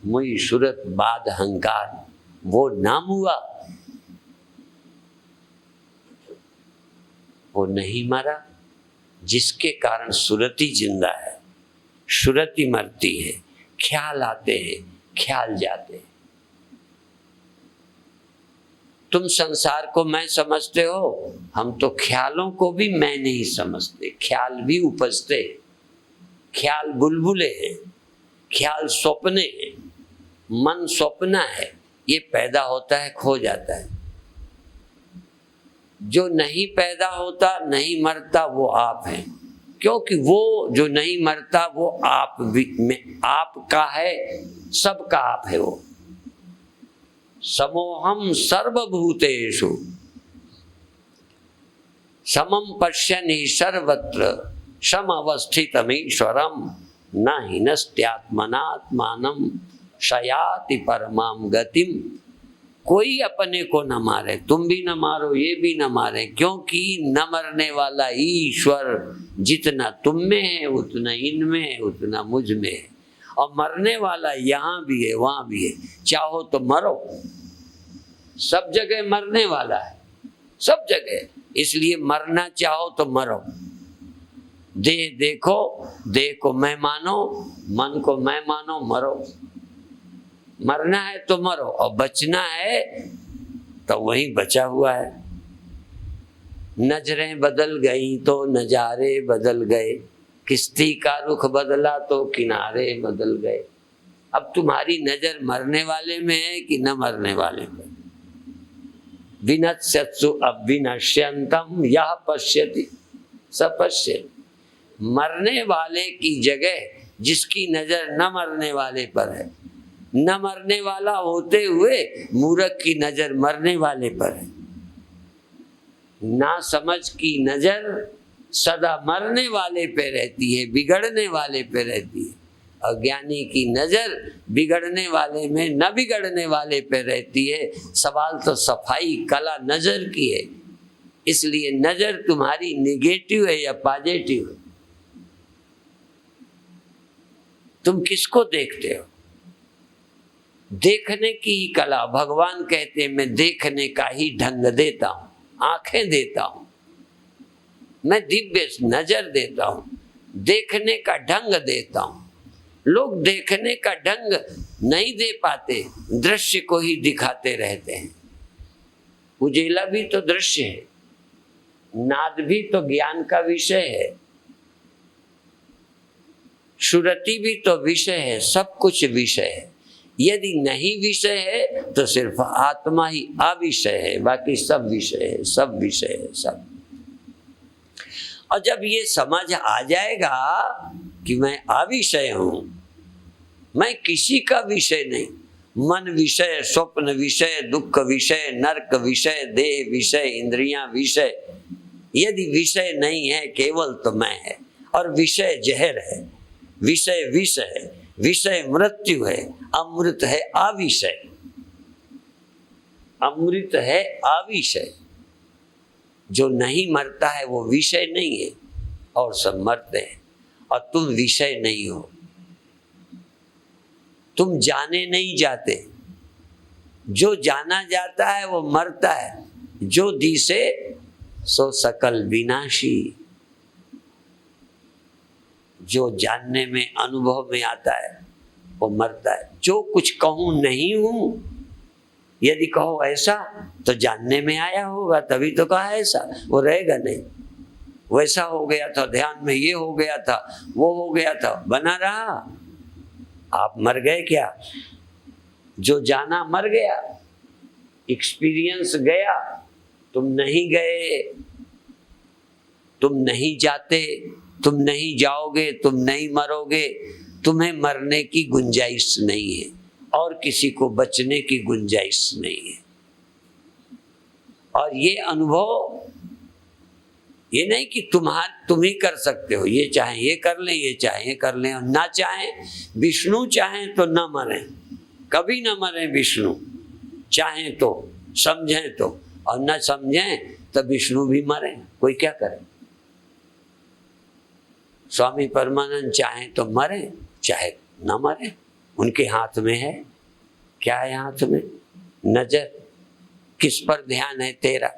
मुई सूरत बाद अहंकार, वो नाम हुआ, वो नहीं मरा, जिसके कारण सूरत ही जिंदा है, सूरत ही मरती है। ख्याल आते हैं, ख्याल जाते हैं। तुम संसार को मैं समझते हो, हम तो ख्यालों को भी मैं नहीं समझते। ख्याल भी उपजते, ख्याल बुलबुले हैं, ख्याल सपने हैं, मन सपना है, ये पैदा होता है, खो जाता है। जो नहीं पैदा होता, नहीं मरता, वो आप हैं। क्योंकि वो जो नहीं मरता वो आप भी में आपका है, सबका आप है। वो समोहम सर्वभूतेषु समम पश्यन्हि सर्वत्र समवस्थितमीश्वरम न हिनस्त्यात्मनात्मानं शयाति परमाम गतिम। कोई अपने को न मारे, तुम भी न मारो, ये भी न मारे, क्योंकि न मरने वाला ईश्वर जितना तुम में है उतना इनमें है, उतना मुझ में है। और मरने वाला यहाँ भी है, वहाँ भी है। चाहो तो मरो, सब जगह मरने वाला है, सब जगह। इसलिए मरना चाहो तो मरो। देखो, देह को मैं मानो, मन को मैं मानो, मरो। मरना है तो मरो, और बचना है तो वही बचा हुआ है। नजरें बदल गई तो नजारे बदल गए, किश्ती का रुख बदला तो किनारे बदल गए। अब तुम्हारी नजर मरने वाले में है कि न मरने वाले में? विनश्यत्सु अविनश्यन्तम यः पश्यति स पश्यति। मरने वाले की जगह जिसकी नजर न मरने वाले पर है, न मरने वाला होते हुए मूर्ख की नजर मरने वाले पर है। ना समझ की नजर सदा मरने वाले पे रहती है, बिगड़ने वाले पे रहती है। अज्ञानी की नजर बिगड़ने वाले में, न बिगड़ने वाले पे रहती है। सवाल तो सफाई कला नजर की है। इसलिए नजर तुम्हारी निगेटिव है या पॉजिटिव है? तुम किसको देखते हो? देखने की ही कला। भगवान कहते हैं मैं देखने का ही ढंग देता हूं, आंखें देता हूं, मैं दिव्य नजर देता हूं, देखने का ढंग देता हूं। लोग देखने का ढंग नहीं दे पाते, दृश्य को ही दिखाते रहते हैं। उजेला भी तो दृश्य है, नाद भी तो ज्ञान का विषय है, सुरति भी तो विषय है, सब कुछ विषय है। यदि नहीं विषय है तो सिर्फ आत्मा ही अविषय है, बाकी सब विषय है, सब विषय है, सब। और जब ये समझ आ जाएगा कि मैं अविषय हूं, मैं किसी का विषय नहीं, मन विषय, स्वप्न विषय, दुख विषय, नरक विषय, देह विषय, इंद्रियां विषय, यदि विषय नहीं है केवल तो मैं है। और विषय जहर है, विषय विष है, विषय मृत्यु है, अमृत है अविषय, अमृत है अविषय। जो नहीं मरता है वो विषय नहीं है, और सब मरते हैं। और तुम विषय नहीं हो, तुम जाने नहीं जाते, जो जाना जाता है वो मरता है, जो दिसे सो सकल विनाशी। जो जानने में, अनुभव में आता है वो मरता है। जो कुछ कहूं नहीं हूं, यदि कहो ऐसा तो जानने में आया होगा, तभी तो कहा ऐसा, वो रहेगा नहीं। वैसा हो गया था, ध्यान में ये हो गया था, वो हो गया था, बना रहा। आप मर गए क्या? जो जाना मर गया, एक्सपीरियंस गया, तुम नहीं गए, तुम नहीं जाते, तुम नहीं जाओगे, तुम नहीं मरोगे। तुम्हें मरने की गुंजाइश नहीं है और किसी को बचने की गुंजाइश नहीं है। और ये अनुभव, ये नहीं कि तुम ही कर सकते हो, ये चाहें ये कर लें, ये चाहें ये कर लें, और ना चाहें, विष्णु चाहें तो न मरें, कभी न मरें विष्णु, चाहें तो, समझें तो, और न समझें तो विष्णु भी मरें, कोई क्या करे। स्वामी परमानंद चाहें तो मरें, चाहे न मरें, उनके हाथ में है। क्या है हाथ में? नजर। किस पर ध्यान है तेरा?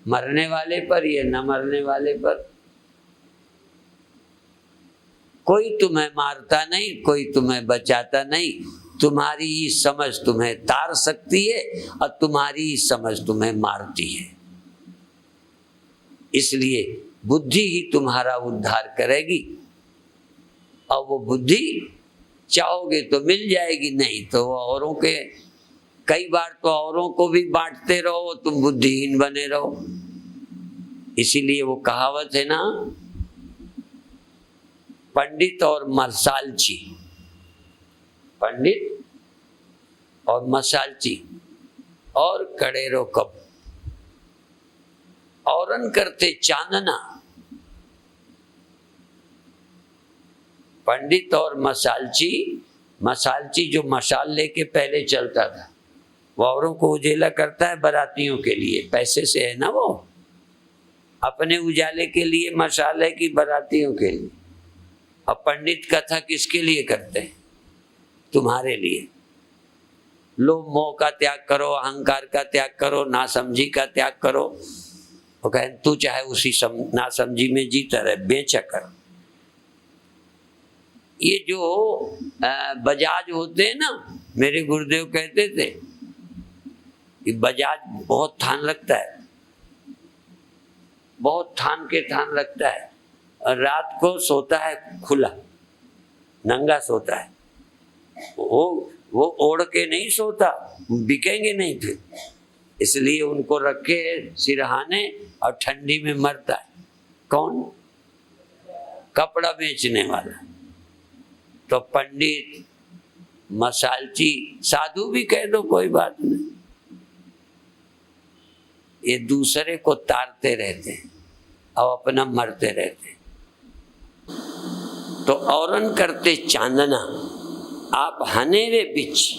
मरने वाले पर या न मरने वाले पर? कोई तुम्हें मारता नहीं, कोई तुम्हें बचाता नहीं। तुम्हारी ही समझ तुम्हें तार सकती है और तुम्हारी ही समझ तुम्हें मारती है। इसलिए बुद्धि ही तुम्हारा उद्धार करेगी, और वो बुद्धि चाहोगे तो मिल जाएगी, नहीं तो औरों के, कई बार तो औरों को भी बांटते रहो, तुम बुद्धिहीन बने रहो। इसीलिए वो कहावत है ना, पंडित और मसालची, पंडित और मसालची और कड़ेरो कब, औरन करते चांदना। पंडित और मसालची, मसालची जो मसाल लेके पहले चलता था, वो औरों को उजेला करता है बारातियों के लिए, पैसे से है ना वो। अपने उजाले के लिए मसाल है कि बारातियों के लिए? अब पंडित कथा किसके लिए करते हैं? तुम्हारे लिए। लोभ मोह का त्याग करो, अहंकार का त्याग करो, नासमझी का त्याग करो। वो कहे तू चाहे उसी नासमझी में जीता रहे, बेचा कर। ये जो बजाज होते हैं ना, मेरे गुरुदेव कहते थे कि बजाज बहुत थान लगता है, बहुत थान के थान लगता है, और रात को सोता है खुला, नंगा सोता है। वो ओढ़ के नहीं सोता, बिकेंगे नहीं फिर, इसलिए उनको रखे सिरहाने, और ठंडी में मरता है। कौन? कपड़ा बेचने वाला। तो पंडित, मसालची, साधु भी कह दो, कोई बात नहीं, ये दूसरे को तारते रहते हैं और अपना मरते रहते हैं। तो औरन करते चांदना, आप हनेरे बिच,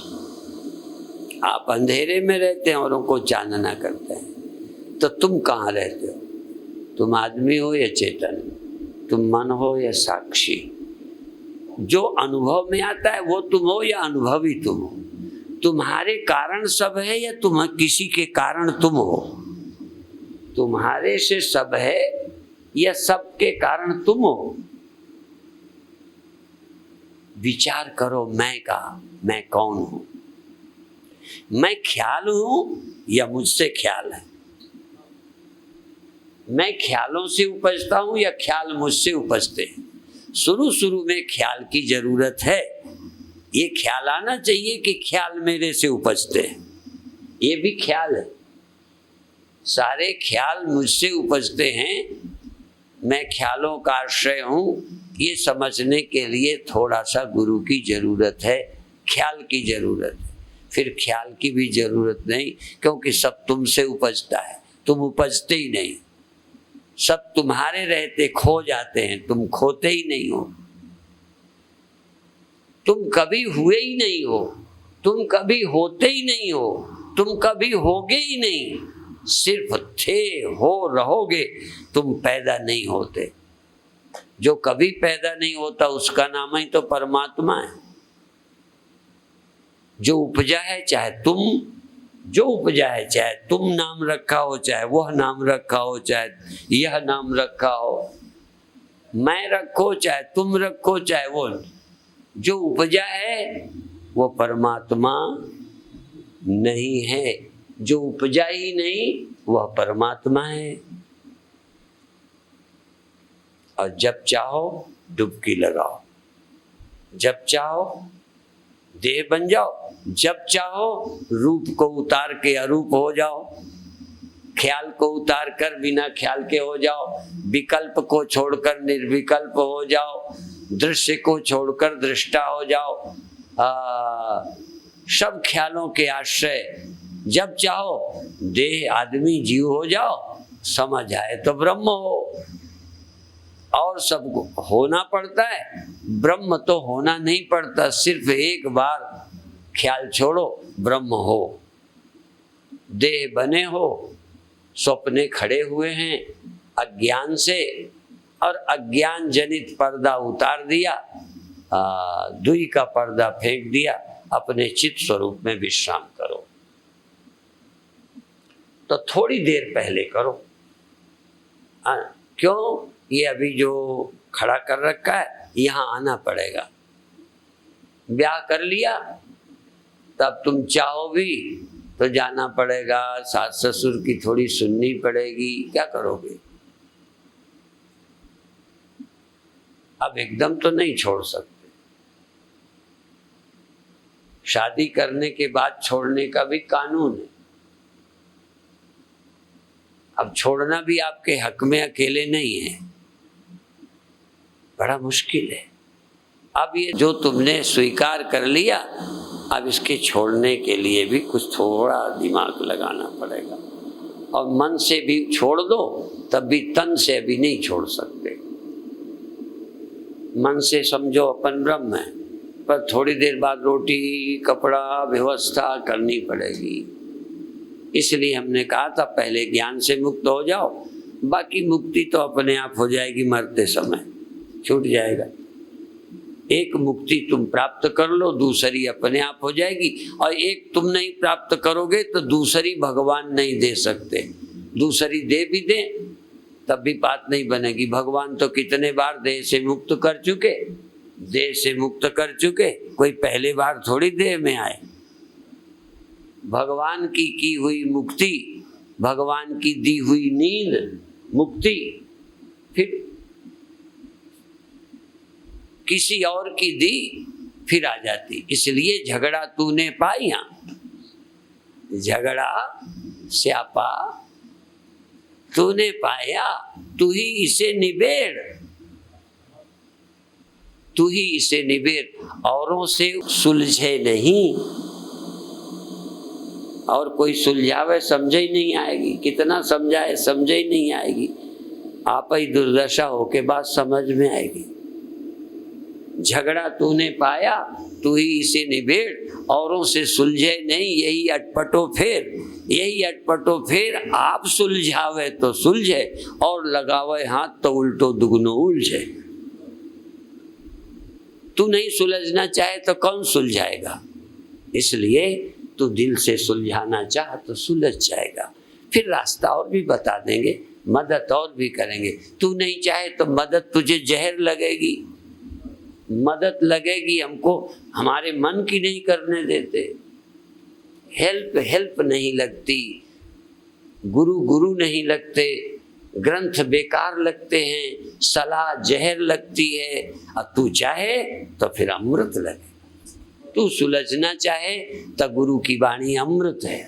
आप अंधेरे में रहते हैं, औरों को चांदना करते हैं। तो तुम कहाँ रहते हो? तुम आदमी हो या चेतन? तुम मन हो या साक्षी? जो अनुभव में आता है वो तुम हो या अनुभवी तुम हो? तुम्हारे कारण सब है या तुम किसी के कारण तुम हो? तुम्हारे से सब है या सबके कारण तुम हो? विचार करो, मैं का, मैं कौन हूं? मैं ख्याल हूं या मुझसे ख्याल है? मैं ख्यालों से उपजता हूं या ख्याल मुझसे उपजते हैं? शुरू में ख्याल की जरूरत है। ये ख्याल आना चाहिए कि ख्याल मेरे से उपजते हैं, ये भी ख्याल है। सारे ख्याल मुझसे उपजते हैं, मैं ख्यालों का आश्रय हूं, ये समझने के लिए थोड़ा सा गुरु की जरूरत है, ख्याल की जरूरत है। फिर ख्याल की भी जरूरत नहीं, क्योंकि सब तुमसे उपजता है, तुम उपजते ही नहीं। सब तुम्हारे रहते खो जाते हैं, तुम खोते ही नहीं हो। तुम कभी हुए ही नहीं हो, तुम कभी होते ही नहीं हो, तुम कभी होगे ही नहीं। सिर्फ थे, हो, रहोगे, तुम पैदा नहीं होते। जो कभी पैदा नहीं होता उसका नाम ही तो परमात्मा है। जो उपजा है, चाहे तुम जो उपजा है, चाहे तुम नाम रखा हो, चाहे वह नाम रखा हो, चाहे यह नाम रखा हो, मैं रखो चाहे तुम रखो, चाहे वो, जो उपजा है वो परमात्मा नहीं है। जो उपजा ही नहीं वह परमात्मा है। और जब चाहो डुबकी लगाओ, जब चाहो देह बन जाओ, जब चाहो रूप को उतार के अरूप हो जाओ, ख्याल को उतार कर बिना ख्याल के हो जाओ, विकल्प को छोड़कर निर्विकल्प हो जाओ, दृश्य को छोड़कर दृष्टा हो जाओ, सब ख्यालों के आश्रय जब चाहो देह आदमी जीव हो जाओ, समझ आए तो ब्रह्म हो। और सब होना पड़ता है, ब्रह्म तो होना नहीं पड़ता, सिर्फ एक बार ख्याल छोड़ो ब्रह्म हो। देह बने हो, सपने खड़े हुए हैं अज्ञान से, और अज्ञान जनित पर्दा उतार दिया, दुई का पर्दा फेंक दिया, अपने चित्त स्वरूप में विश्राम करो। तो थोड़ी देर पहले करो। क्यों? ये अभी जो खड़ा कर रखा है यहाँ आना पड़ेगा। ब्याह कर लिया तब तुम चाहो भी तो जाना पड़ेगा, सास ससुर की थोड़ी सुननी पड़ेगी, क्या करोगे? अब एकदम तो नहीं छोड़ सकते। शादी करने के बाद छोड़ने का भी कानून है। अब छोड़ना भी आपके हक में अकेले नहीं है, बड़ा मुश्किल है। अब ये जो तुमने स्वीकार कर लिया, अब इसके छोड़ने के लिए भी कुछ थोड़ा दिमाग लगाना पड़ेगा। और मन से भी छोड़ दो तब भी तन से अभी नहीं छोड़ सकते। मन से समझो अपन ब्रह्म है, पर थोड़ी देर बाद रोटी कपड़ा व्यवस्था करनी पड़ेगी। इसलिए हमने कहा था पहले ज्ञान से मुक्त हो जाओ, बाकी मुक्ति तो अपने आप हो जाएगी, मरते समय छूट जाएगा। एक मुक्ति तुम प्राप्त कर लो, दूसरी अपने आप हो जाएगी। और एक तुम नहीं प्राप्त करोगे तो दूसरी भगवान नहीं दे सकते। दूसरी दे भी दे तब भी बात नहीं बनेगी। भगवान तो कितने बार देह से मुक्त कर चुके, देह से मुक्त कर चुके, कोई पहले बार थोड़ी देह में आए। भगवान की हुई मुक्ति, भगवान की दी हुई नींद मुक्ति, फिर किसी और की दी फिर आ जाती। इसलिए झगड़ा तूने पाया, झगड़ा स्यापा तूने पाया, तू ही इसे निबेड़, तू ही इसे निबेड़। औरों से सुलझे नहीं, और कोई सुलझावे समझे ही नहीं आएगी, कितना समझाए समझे ही नहीं आएगी। आप ही दुर्दशा होके बात समझ में आएगी। झगड़ा तूने पाया, तू ही इसे निबेड़, औरों से सुलझे नहीं, यही अटपटो फेर, यही अटपटो फेर। आप सुलझावे तो सुलझे, और लगावे हाथ तो उल्टो दुगनो उलझे। तू नहीं सुलझना चाहे तो कौन सुलझाएगा? इसलिए तू दिल से सुलझाना चाह तो सुलझ जाएगा। फिर रास्ता और भी बता देंगे, मदद और भी करेंगे। तू नहीं चाहे तो मदद तुझे जहर लगेगी, मदद लगेगी हमको, हमारे मन की नहीं करने देते। हेल्प नहीं लगती, गुरु नहीं लगते, ग्रंथ बेकार लगते हैं, सलाह जहर लगती है। और तू चाहे तो फिर अमृत लगे। तू सुलझना चाहे तो गुरु की वाणी अमृत है।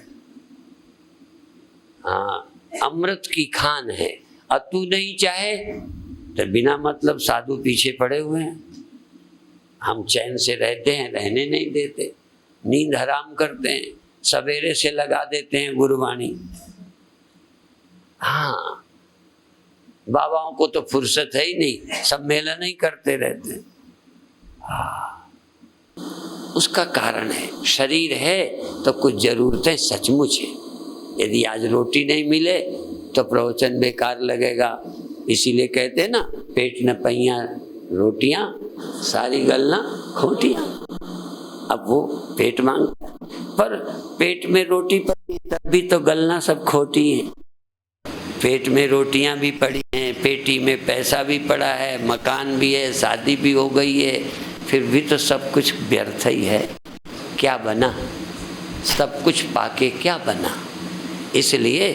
हाँ, अमृत की खान है। और तू नहीं चाहे तो बिना मतलब साधु पीछे पड़े हुए हैं। हम चैन से रहते हैं, रहने नहीं देते, नींद हराम करते हैं, सवेरे से लगा देते हैं गुरुवाणी। हाँ, बाबाओं को तो फुर्सत है ही नहीं, सम्मेलन ही करते रहते हैं। हाँ, उसका कारण है शरीर है तो कुछ जरूरतें सचमुच है। यदि आज रोटी नहीं मिले तो प्रवचन बेकार लगेगा। इसीलिए कहते हैं ना, पेट न पहिया रोटियां, सारी गलना खोटियां। अब वो पेट मांगता है, पर पेट में रोटी पड़ी है तब भी तो गलना सब खोटी है। पेट में रोटियां भी पड़ी हैं, पेटी में पैसा भी पड़ा है, मकान भी है, शादी भी हो गई है, फिर भी तो सब कुछ व्यर्थ ही है। क्या बना? सब कुछ पाके क्या बना? इसलिए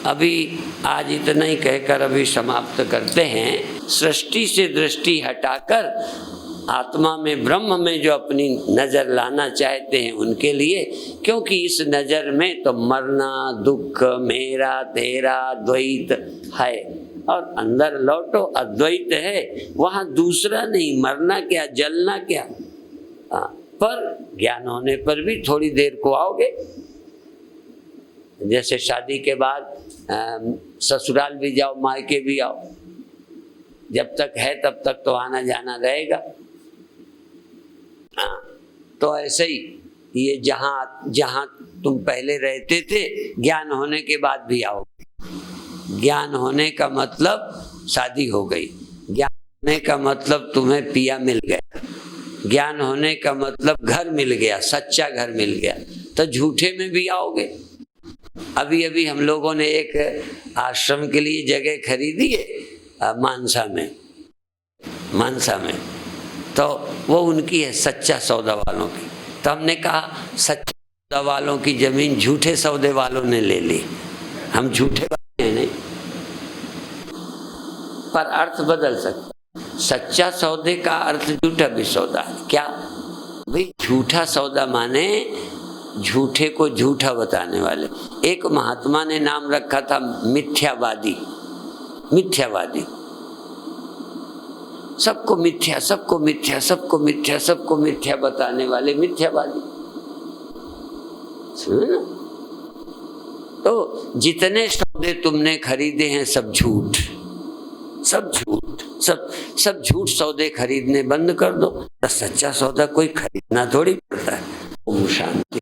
अभी आज इतना ही कहकर अभी समाप्त करते हैं। सृष्टि से दृष्टि हटाकर आत्मा में, ब्रह्म में जो अपनी नज़र लाना चाहते हैं उनके लिए, क्योंकि इस नज़र में तो मरना, दुख, मेरा तेरा द्वैत है, और अंदर लौटो अद्वैत है, वहाँ दूसरा नहीं, मरना क्या, जलना क्या। पर ज्ञान होने पर भी थोड़ी देर को आओगे। जैसे शादी के बाद ससुराल भी जाओ, मायके भी आओ, जब तक है तब तक तो आना जाना रहेगा। तो ऐसे ही ये जहाँ तुम पहले रहते थे, ज्ञान होने के बाद भी आओगे। ज्ञान होने का मतलब शादी हो गई, ज्ञान होने का मतलब तुम्हें पिया मिल गया, ज्ञान होने का मतलब घर मिल गया, सच्चा घर मिल गया, तो झूठे में भी आओगे। अभी अभी हम लोगों ने एक आश्रम के लिए जगह खरीदी है मानसा में, तो वो उनकी है, सच्चा सौदा वालों की। तो हमने कहा सच्चा सौदा वालों की जमीन झूठे सौदे वालों ने ले ली, हम झूठे वाले हैं नहीं, पर अर्थ बदल सकता। सच्चा सौदे का अर्थ झूठा भी सौदा है। क्या भाई? झूठा सौदा माने झूठे को झूठा बताने वाले। एक महात्मा ने नाम रखा था मिथ्यावादी। मिथ्यावादी, सबको मिथ्या, सबको मिथ्या, सबको मिथ्या, सबको मिथ्या बताने वाले मिथ्यावादी। सुनो ना, तो जितने सौदे तुमने खरीदे हैं सब झूठ, सब झूठ, सब झूठ सौदे खरीदने बंद कर दो, तो सच्चा सौदा कोई खरीदना थोड़ी पड़ता है। ओम शांति।